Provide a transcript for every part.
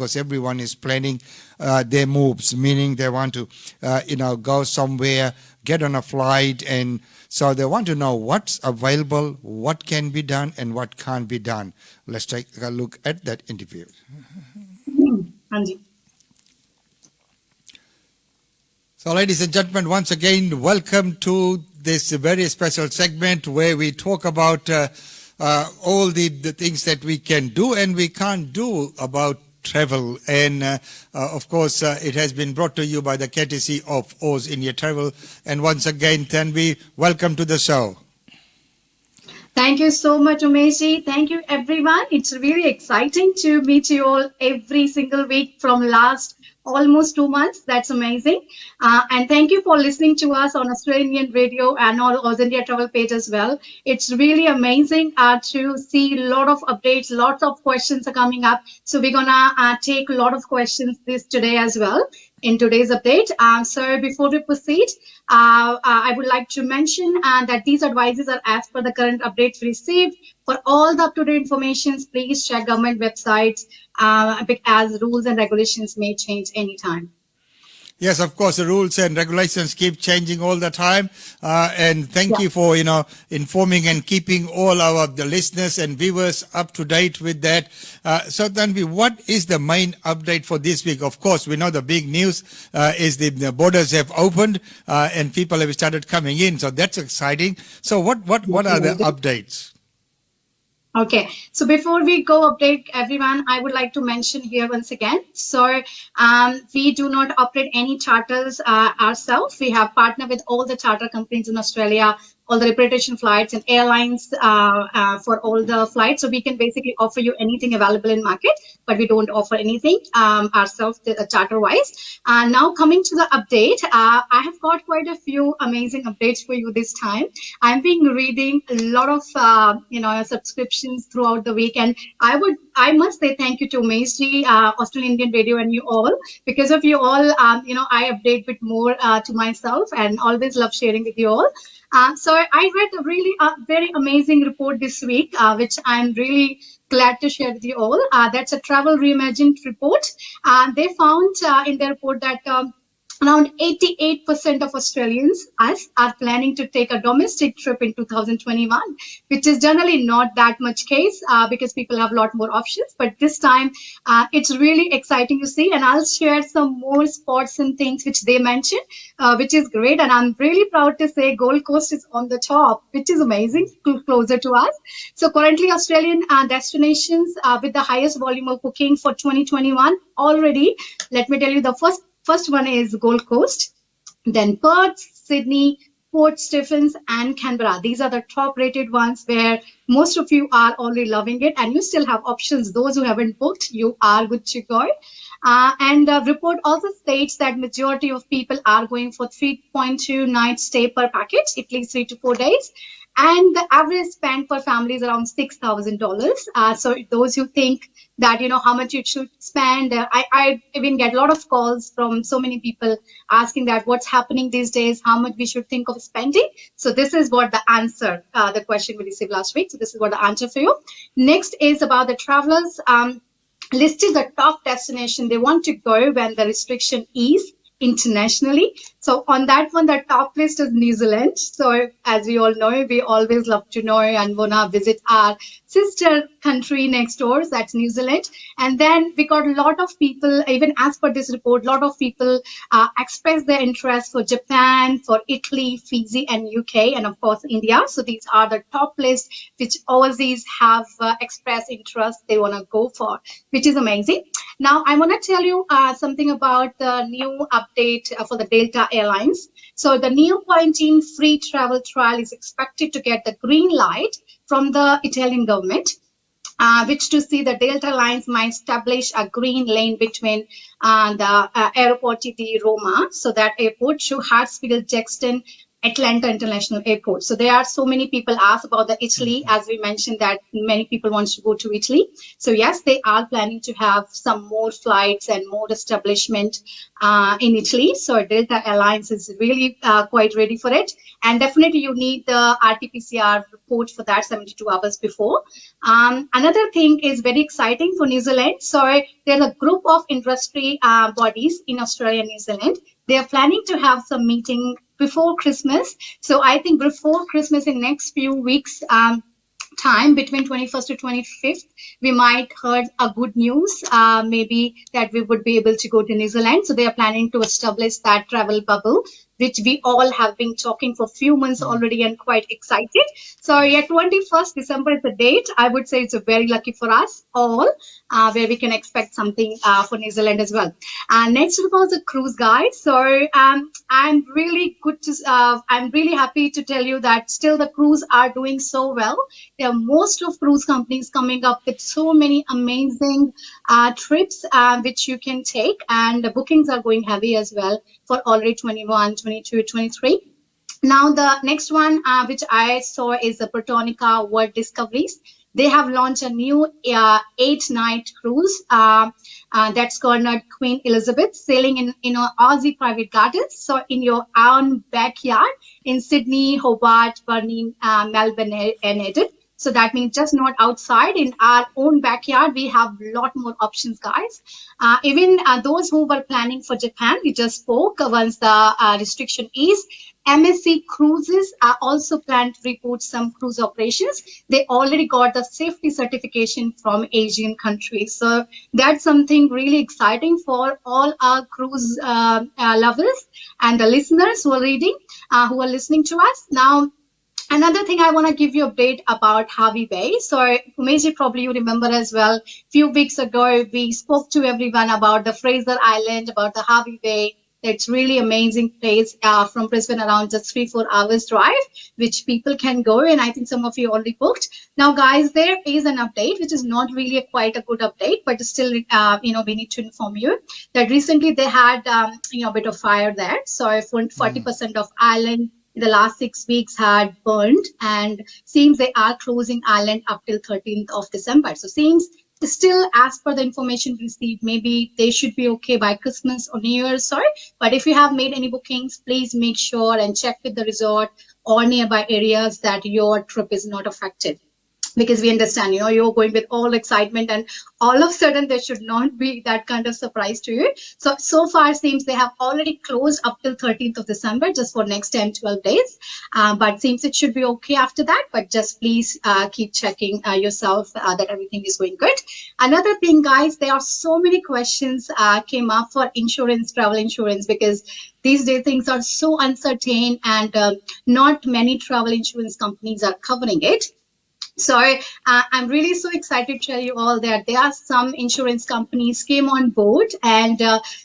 because everyone is planning their moves, meaning they want to, go somewhere, get on a flight, and so they want to know what's available, what can be done, and what can't be done. Let's take a look at that interview. Anji. So, ladies and gentlemen, once again, welcome to this very special segment where we talk about all the things that we can do and we can't do about travel. And of course, it has been brought to you by the courtesy of Oz India Travel. And once again, Tanvi, welcome to the show. Thank you so much, Umeshi. Thank you, everyone. It's really exciting to meet you all every single week from last almost 2 months. That's amazing. And thank you for listening to us on Australian radio and on Oz India Travel page as well. It's really amazing to see a lot of updates, lots of questions are coming up. So we're gonna take a lot of questions today as well in today's update. So before we proceed, I would like to mention that these advices are as per the current updates received. For all the up-to-date information, please check government websites as rules and regulations may change anytime. Yes, of course, the rules and regulations keep changing all the time. And thank you for, informing and keeping all the listeners and viewers up to date with that. So, Tanvi, what is the main update for this week? Of course, we know the big news is the borders have opened and people have started coming in. So that's exciting. So what are the updates? Okay, so before we go update everyone, I would like to mention here once again. So we do not operate any charters ourselves. We have partnered with all the charter companies in Australia, all the repatriation flights and airlines for all the flights. So we can basically offer you anything available in market, but we don't offer anything ourselves charter-wise. Now coming to the update, I have got quite a few amazing updates for you this time. I've been reading a lot of subscriptions throughout the week, and I must say thank you to Umesh, Australian Indian Radio, and you all. Because of you all, I update a bit more to myself and always love sharing with you all. So I read a really very amazing report this week, which I'm really glad to share with you all. That's a Travel Reimagined report. They found in their report that around 88% of Australians are planning to take a domestic trip in 2021, which is generally not that much case because people have a lot more options. But this time, it's really exciting to see. And I'll share some more spots and things which they mentioned, which is great. And I'm really proud to say Gold Coast is on the top, which is amazing, closer to us. So currently, Australian destinations with the highest volume of booking for 2021 already, let me tell you, the first one is Gold Coast, then Perth, Sydney, Port Stephens, and Canberra. These are the top rated ones where most of you are already loving it, and you still have options. Those who haven't booked, you are good to go. And the report also states that majority of people are going for 3.2 night stay per package, at least 3 to 4 days. And the average spend per family is around $6,000. So those who think that, how much you should spend, I even get a lot of calls from so many people asking that what's happening these days, how much we should think of spending. So this is what the answer, the question we received last week. So this is what the answer for you. Next is about the travelers. Listed the top destination they want to go when the restriction is internationally. So on that one, the top list is New Zealand. So as we all know, we always love to know and want to visit our sister country next door. That's New Zealand. And then we got a lot of people, even as per this report, a lot of people express their interest for Japan, for Italy, Fiji, and UK, and of course, India. So these are the top list which Aussies have expressed interest they want to go for, which is amazing. Now, I want to tell you something about the new update for the Delta Airlines. So the new quarantine-free travel trial is expected to get the green light from the Italian government, which to see the Delta Lines might establish a green lane between the Aeroporti di Roma. So that airport to Hartsfield, Jackson, Atlanta International Airport. So there are so many people ask about the Italy, as we mentioned that many people want to go to Italy. So yes, they are planning to have some more flights and more establishment in Italy. So Delta Airlines is really quite ready for it. And definitely you need the RT-PCR report for that 72 hours before. Another thing is very exciting for New Zealand. So there's a group of industry bodies in Australia and New Zealand. They are planning to have some meeting before Christmas. So I think before Christmas in next few weeks, time between 21st to 25th, we might heard a good news, maybe that we would be able to go to New Zealand. So they are planning to establish that travel bubble, which we all have been talking for a few months already and quite excited. So yeah, 21st December is the date. I would say it's a very lucky for us all, where we can expect something for New Zealand as well. Next was the cruise guide. So I'm really happy to tell you that still the cruise are doing so well. There are most of cruise companies coming up with so many amazing trips which you can take, and the bookings are going heavy as well for already 21, 22, 23. Now the next one which I saw is the Protonica World Discoveries. They have launched a new 8-night cruise that's called Queen Elizabeth, sailing in Aussie private gardens. So in your own backyard in Sydney, Hobart, Burnie, Melbourne, and Edith. So that means just not outside, in our own backyard, we have a lot more options, guys. Even those who were planning for Japan, we just spoke once the restriction is. MSC Cruises are also planned to report some cruise operations. They already got the safety certification from Asian countries. So that's something really exciting for all our cruise lovers and the listeners who are reading, who are listening to us. Now, another thing I want to give you an update about Harvey Bay. So, Umesh, probably you remember as well, a few weeks ago, we spoke to everyone about the Fraser Island, about the Harvey Bay. It's really amazing place from Brisbane, around just 3-4 hours drive, which people can go. And I think some of you already booked. Now, guys, there is an update, which is not really quite a good update, but still, we need to inform you that recently they had, a bit of fire there. So 40% of island in the last 6 weeks had burned, and seems they are closing island up till 13th of December. So seems still, as per the information received, maybe they should be okay by Christmas or New Year's. Sorry, but if you have made any bookings, please make sure and check with the resort or nearby areas that your trip is not affected. Because we understand, you're going with all excitement, and all of a sudden there should not be that kind of surprise to you. So far seems they have already closed up till 13th of December, just for next 10, 12 days. But seems it should be okay after that. But just please keep checking yourself that everything is going good. Another thing, guys, there are so many questions came up for insurance, travel insurance, because these days things are so uncertain, and not many travel insurance companies are covering it. So I'm really so excited to tell you all that there are some insurance companies came on board, and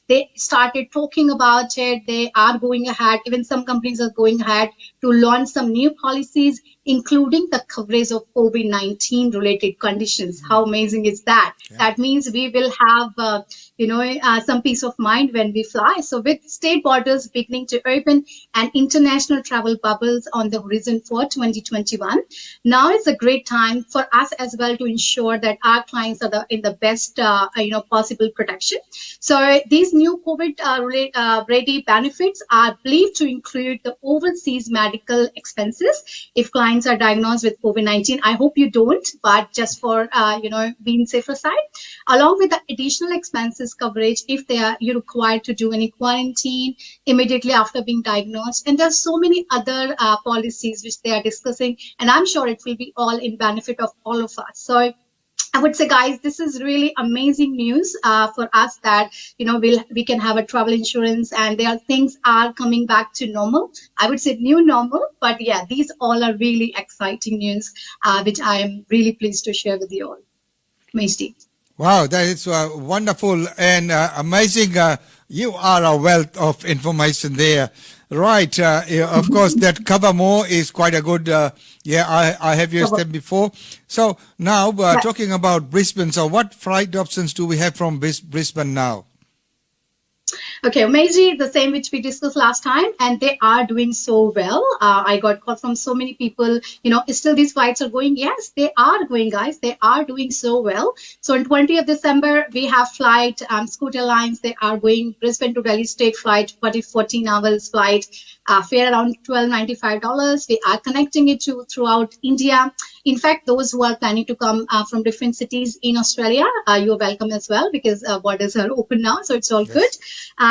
they started talking about it. They are going ahead. Even some companies are going ahead to launch some new policies, including the coverage of COVID-19 related conditions. How amazing is that? Yeah. That means we will have, some peace of mind when we fly. So with state borders beginning to open and international travel bubbles on the horizon for 2021, now is a great time for us as well to ensure that our clients are in the best, possible protection. So these new COVID ready benefits are believed to include the overseas medical expenses if clients are diagnosed with COVID-19. I hope you don't, but just for, being safer side, along with the additional expenses coverage if you're required to do any quarantine immediately after being diagnosed. And there's so many other policies which they are discussing, and I'm sure it will be all in benefit of all of us. So I would say, guys, this is really amazing news for us that, we can have a travel insurance, and things are coming back to normal. I would say new normal, but yeah, these all are really exciting news, which I am really pleased to share with you all. Maisti. Wow, that is wonderful and amazing. You are a wealth of information there. Right. Of course, that cover more is quite a good, I have used them before. So now talking about Brisbane. So what flight options do we have from Brisbane now? Okay, Meiji, the same which we discussed last time, and they are doing so well. I got call from so many people, still these flights are going. Yes, they are going, guys. They are doing so well. So on 20th December, we have flight, Scoot Airlines. They are going Brisbane to Delhi straight flight, 14 hours flight, fare around $12.95. We are connecting it to throughout India. In fact, those who are planning to come from different cities in Australia, you're welcome as well because borders are open now, so it's all good.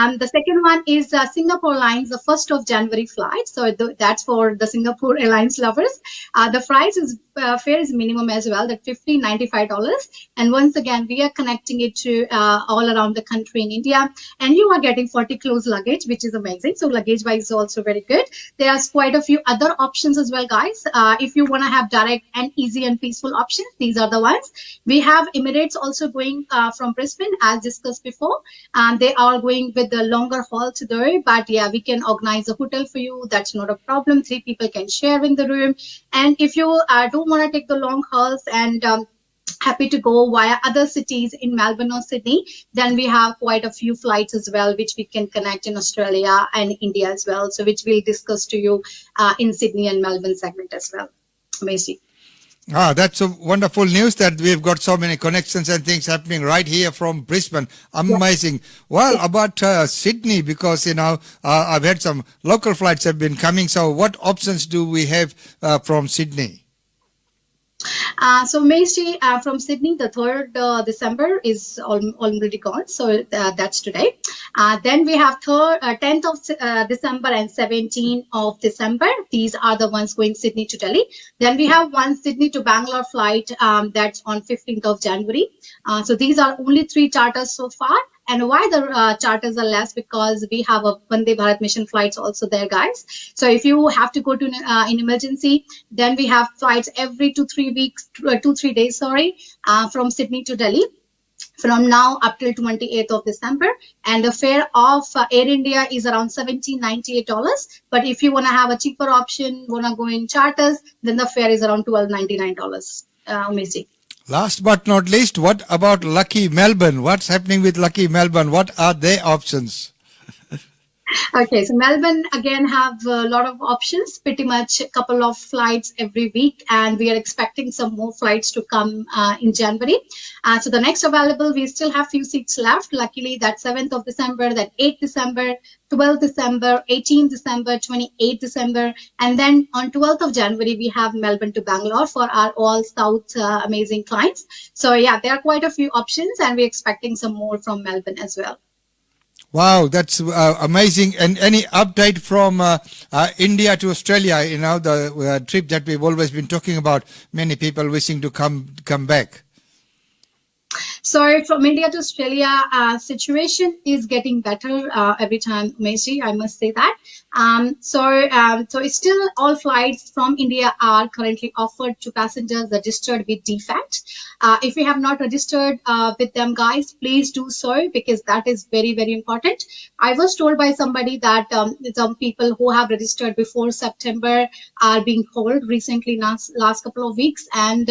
The second one is Singapore Airlines, the 1st of January flight. So that's for the Singapore Airlines lovers. The price is fare is minimum as well, that $15.95. And once again, we are connecting it to all around the country in India. And you are getting 40 close luggage, which is amazing. So luggage wise is also very good. There's quite a few other options as well, guys. If you want to have direct and easy and peaceful options, these are the ones. We have Emirates also going from Brisbane, as discussed before. They are going with the longer haul today, but yeah, we can organize a hotel for you. That's not a problem. 3 people can share in the room. And if you don't want to take the long hauls and happy to go via other cities in Melbourne or Sydney, then we have quite a few flights as well, which we can connect in Australia and India as well. So which we'll discuss to you in Sydney and Melbourne segment as well. Amazing. That's a wonderful news that we've got so many connections and things happening right here from Brisbane. Amazing. Well, about Sydney, because, I've had some local flights have been coming. So what options do we have from Sydney? So Meiji from Sydney, the 3rd December is already gone. So that's today. Then we have 10th of December and 17th of December. These are the ones going Sydney to Delhi. Then we have one Sydney to Bangalore flight that's on 15th of January. So these are only 3 charters so far. And why the charters are less? Because we have a Vande Bharat mission flights also there, guys. So if you have to go to in emergency, then we have flights every 2-3 days, from Sydney to Delhi, from now up till 28th of December. And the fare of Air India is around $17.98. But if you want to have a cheaper option, want to go in charters, then the fare is around $12.99. Amazing. Last but not least, what about Lucky Melbourne? What's happening with Lucky Melbourne? What are their options? Okay, so Melbourne again have a lot of options, pretty much a couple of flights every week, and we are expecting some more flights to come in January. So the next available, we still have few seats left. Luckily, that 7th of December, that 8th December, 12th December, 18th December, 28th December, and then on 12th of January, we have Melbourne to Bangalore for our all South amazing clients. So yeah, there are quite a few options, and we're expecting some more from Melbourne as well. Wow, that's amazing. And any update from India to Australia, the trip that we've always been talking about, many people wishing to come back? So from India to Australia, situation is getting better every time, Meiji, I must say that. So it's still all flights from India are currently offered to passengers registered with DFAT. If you have not registered with them, guys, please do so because that is very, very important. I was told by somebody that some people who have registered before September are being called recently last couple of weeks, and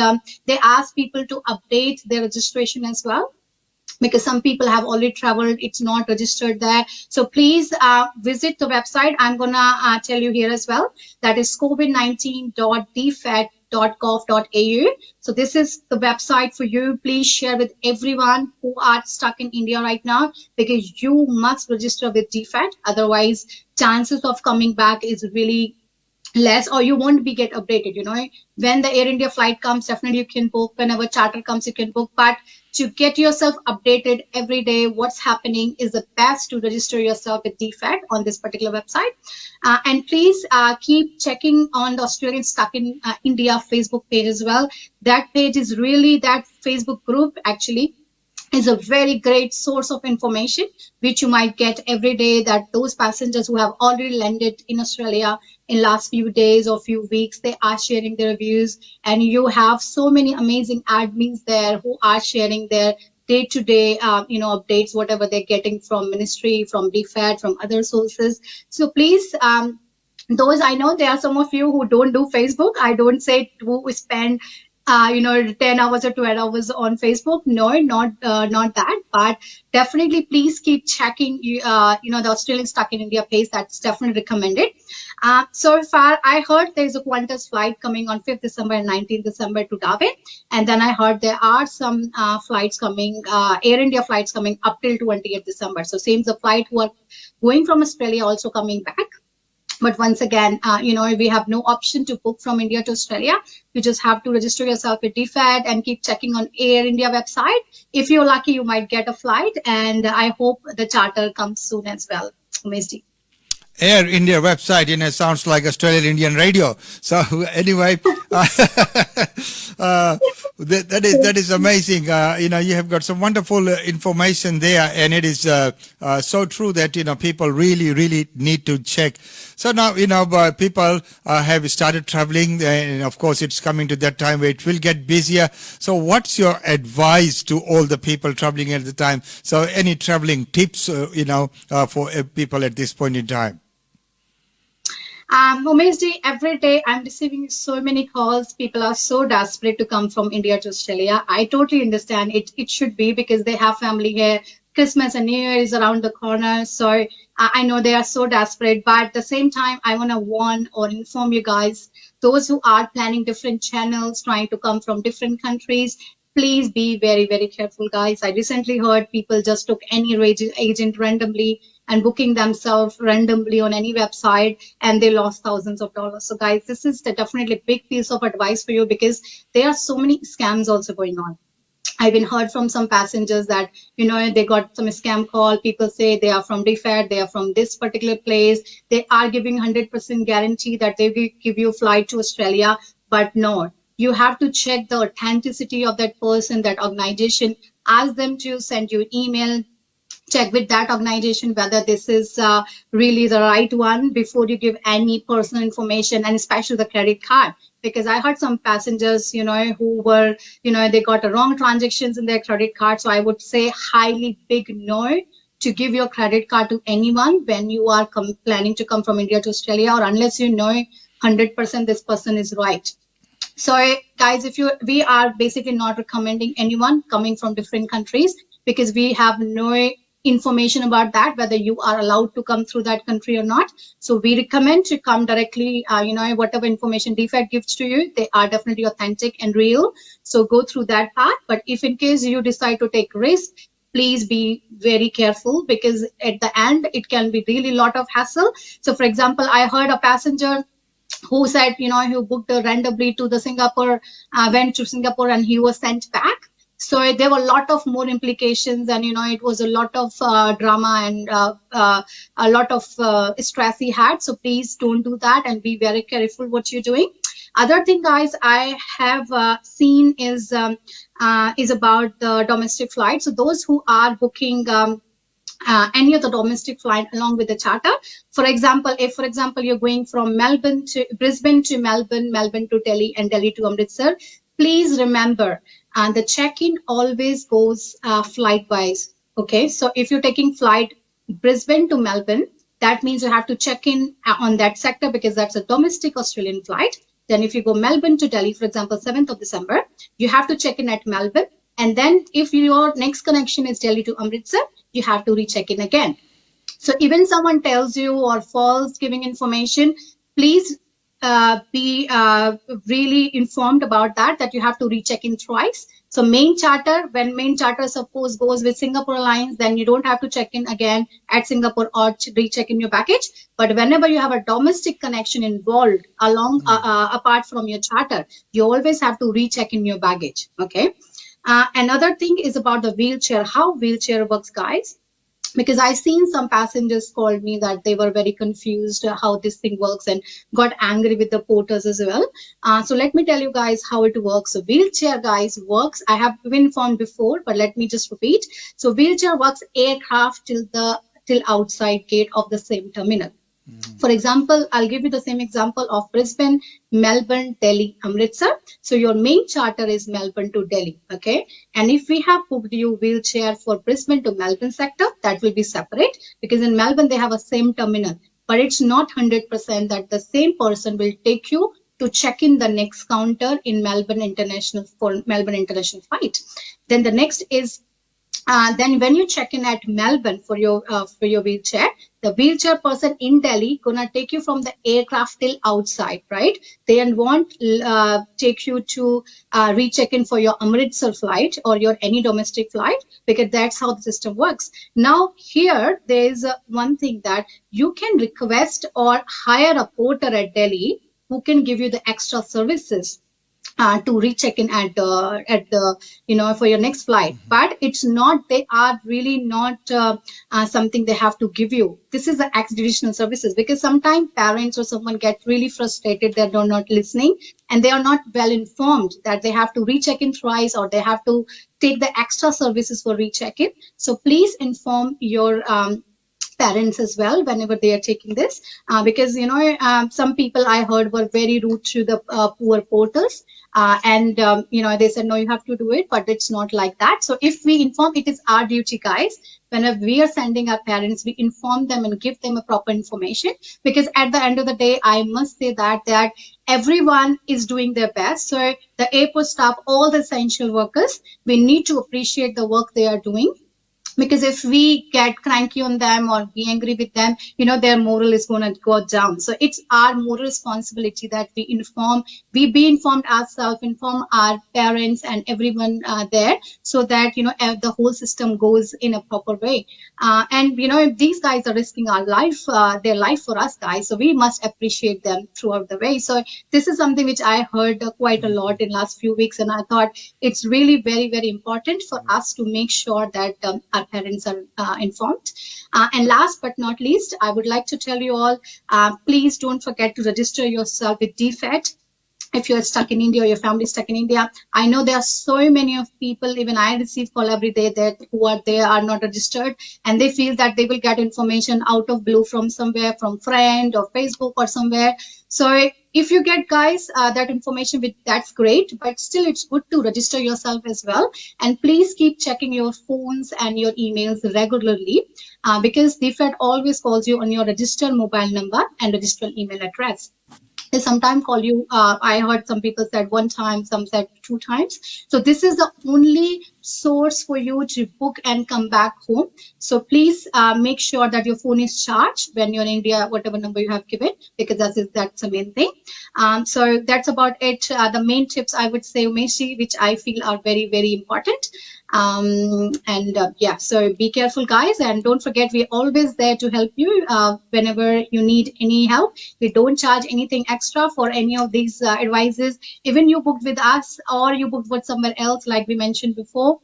they ask people to update their registration as well, because some people have already traveled, it's not registered there. So please visit the website. I'm gonna tell you here as well. That is covid19.dfat.gov.au. So this is the website for you. Please share with everyone who are stuck in India right now, because you must register with DFAT. Otherwise, chances of coming back is really less, or you won't be get updated. When the Air India flight comes, definitely you can book. Whenever charter comes, you can book. But to get yourself updated every day, what's happening, is the best to register yourself with DFAT on this particular website. And please keep checking on the Australian Stuck in India Facebook page as well. That page is really, that Facebook group actually is a very great source of information which you might get every day, that those passengers who have already landed in Australia in last few days or few weeks, they are sharing their reviews, and you have so many amazing admins there who are sharing their day-to-day updates, whatever they're getting from ministry, from DFAT, from other sources. So please, those, I know there are some of you who don't do Facebook. I don't say to spend 10 hours or 12 hours on Facebook. No, not that. But definitely, please keep checking, the Australian Stuck in India page. That's definitely recommended. So far, I heard there's a Qantas flight coming on 5th December and 19th December to Darwin. And then I heard there are some flights coming, Air India flights coming up till 20th December. So seems the flight who are going from Australia also coming back. But once again, we have no option to book from India to Australia. You just have to register yourself with DFAT and keep checking on Air India website. If you're lucky, you might get a flight. And I hope the charter comes soon as well. Amazing. Air India website, sounds like Australian Indian radio. So anyway, that is amazing. You have got some wonderful information there, and it is so true that people really need to check. So now people have started traveling, and of course it's coming to that time where it will get busier. So what's your advice to all the people traveling at the time? So any traveling tips, for people at this point in time? Amazing. Every day I'm receiving so many calls. People are so desperate to come from India to Australia. I totally understand it. It should be because they have family here. Christmas and New Year is around the corner. So I know they are so desperate. But at the same time, I want to warn or inform you guys, those who are planning different channels, trying to come from different countries, please be very, very careful, guys. I recently heard people just took any agent randomly and booking themselves randomly on any website, and they lost thousands of dollars. So guys, this is definitely a big piece of advice for you, because there are so many scams also going on. I've been heard from some passengers that, they got some scam call. People say they are from DFAT, they are from this particular place. They are giving 100% guarantee that they will give you a flight to Australia, but no. You have to check the authenticity of that person, that organization. Ask them to send you an email. Check with that organization whether this is really the right one before you give any personal information, and especially the credit card. Because I heard some passengers, who were, they got the wrong transactions in their credit card. So I would say highly big no to give your credit card to anyone when you are planning to come from India to Australia, or unless 100% this person is right. So guys, we are basically not recommending anyone coming from different countries, because we have no information about that, whether you are allowed to come through that country or not. So we recommend to come directly, whatever information DFAT gives to you, they are definitely authentic and real. So go through that path. But if in case you decide to take risk, please be very careful, because at the end, it can be really a lot of hassle. So for example, I heard a passenger who said, who booked randomly to the Singapore, went to Singapore, and he was sent back. So there were a lot of more implications, and, it was a lot of drama and a lot of stress he had. So please don't do that, and be very careful what you're doing. Other thing, guys, I have seen is about the domestic flight. So those who are booking any of the domestic flight along with the charter. For example, if you're going from Brisbane to Melbourne, Melbourne to Delhi, and Delhi to Amritsar, please remember, the check-in always goes flight-wise. Okay, so if you're taking flight Brisbane to Melbourne, that means you have to check in on that sector, because that's a domestic Australian flight. Then if you go Melbourne to Delhi, for example, 7th of December, you have to check in at Melbourne. And then if your next connection is Delhi to Amritsar, you have to recheck in again. So even someone tells you or false giving information, please be really informed about that you have to recheck in twice. So when main charter suppose goes with Singapore Airlines, then you don't have to check in again at Singapore or recheck in your baggage. But whenever you have a domestic connection involved apart from your charter, you always have to recheck in your baggage. Okay. Another thing is about the wheelchair, how wheelchair works, guys. Because I've seen some passengers called me that they were very confused how this thing works, and got angry with the porters as well. So let me tell you guys how it works. So wheelchair, guys, works. I have been informed before, but let me just repeat. So wheelchair works aircraft till outside gate of the same terminal. For example, I'll give you the same example of Brisbane, Melbourne, Delhi, Amritsar. So your main charter is Melbourne to Delhi, okay? And if we have booked you wheelchair for Brisbane to Melbourne sector, that will be separate, because in Melbourne they have a same terminal. But it's not 100% that the same person will take you to check in the next counter in Melbourne International flight. Then the next is then when you check in at Melbourne for your wheelchair, the wheelchair person in Delhi gonna take you from the aircraft till outside, right? They won't take you to recheck in for your Amritsar flight or your any domestic flight, because that's how the system works. Now here there is one thing that you can request or hire a porter at Delhi who can give you the extra services to recheck in at the for your next flight. But it's not, they are really not something they have to give you. This is the additional services, because sometimes parents or someone get really frustrated that they're not listening and they are not well informed that they have to recheck in twice or they have to take the extra services for recheck in. So please inform your parents as well whenever they are taking this, because some people I heard were very rude to the poor porters, and they said no, you have to do it, but it's not like that. So if we inform, it is our duty, guys. Whenever we are sending our parents, we inform them and give them a proper information, because at the end of the day, I must say that everyone is doing their best. So the airport staff, all the essential workers, we need to appreciate the work they are doing. Because if we get cranky on them or be angry with them, their moral is going to go down. So it's our moral responsibility that we be informed ourselves, inform our parents and everyone there, so that, the whole system goes in a proper way. And, these guys are risking their life for us, guys. So we must appreciate them throughout the way. So this is something which I heard quite a lot in last few weeks. And I thought it's really very, very important for us to make sure that our parents are informed. And last but not least, I would like to tell you all, please don't forget to register yourself with DFET. If you're stuck in India or your family is stuck in India, I know there are so many of people, even I receive call every day, that who are not registered, and they feel that they will get information out of blue from somewhere, from friend or Facebook or somewhere. So if you get, guys, that information, that's great, but still it's good to register yourself as well. And please keep checking your phones and your emails regularly, because DFET always calls you on your registered mobile number and registered email address. They sometimes call you, I heard some people said one time, some said 2 times. So this is the only source for you to book and come back home. So please make sure that your phone is charged when you're in India, whatever number you have given, because that's the main thing. So that's about it. The main tips I would say, Umeshi, which I feel are very, very important. So be careful, guys, and don't forget, we're always there to help you whenever you need any help. We don't charge anything extra for any of these advices. Even you booked with us or you booked with somewhere else, like we mentioned before,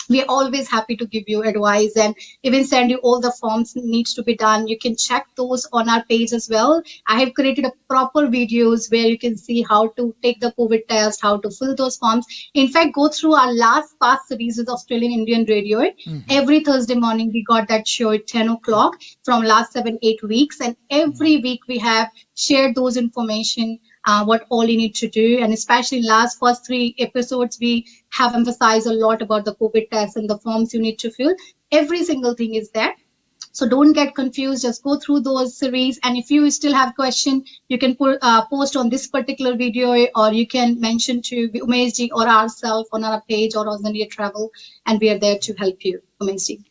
we're always happy to give you advice and even send you all the forms needs to be done. You can check those on our page as well. I have created a proper videos where you can see how to take the COVID test, how to fill those forms. In fact, go through our past series with Australian Indian Radio. Mm-hmm. Every Thursday morning, we got that show at 10 o'clock from last 7-8 weeks. And every week we have shared those information, what all you need to do. And especially in first 3 episodes, we have emphasized a lot about the COVID test and the forms you need to fill. Every single thing is there. So don't get confused. Just go through those series. And if you still have question, you can post on this particular video, or you can mention to Umesh or ourselves on our page or on India Travel. And we are there to help you, Umesh.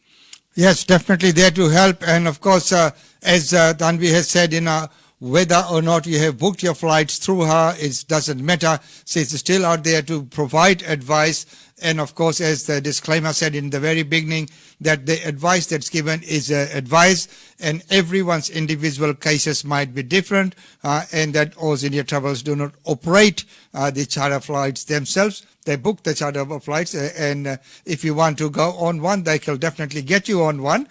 Yes, definitely there to help. And of course, as Tanvi has said, whether or not you have booked your flights through her, it doesn't matter. She's still out there to provide advice. And of course, as the disclaimer said in the very beginning, that the advice that's given is advice, and everyone's individual cases might be different, and that All India Travels do not operate the charter flights themselves. They book the charter flights, and if you want to go on one, they can definitely get you on one.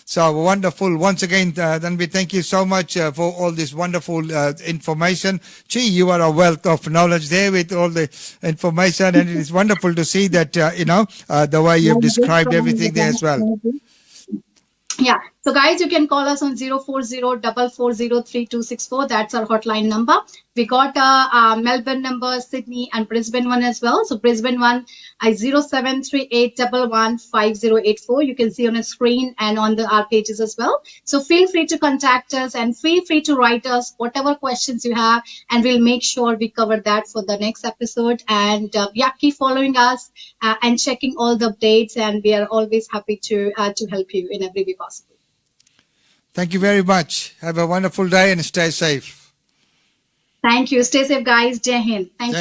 So wonderful. Once again, Tanvi, thank you so much for all this wonderful information. Gee, you are a wealth of knowledge there with all the information, and it is wonderful to see that, the way you've described everything there as well. Yeah, So guys, you can call us on 040-440-3264. That's our hotline number. We got a Melbourne number, Sydney and Brisbane one as well. So Brisbane one is 0738115084. You can see on the screen and on our pages as well. So feel free to contact us and feel free to write us whatever questions you have, and we'll make sure we cover that for the next episode. And keep following us and checking all the updates, and we are always happy to help you in every way possible. Thank you very much. Have a wonderful day and stay safe. Thank you. Stay safe, guys. Jai Hind. Thank you.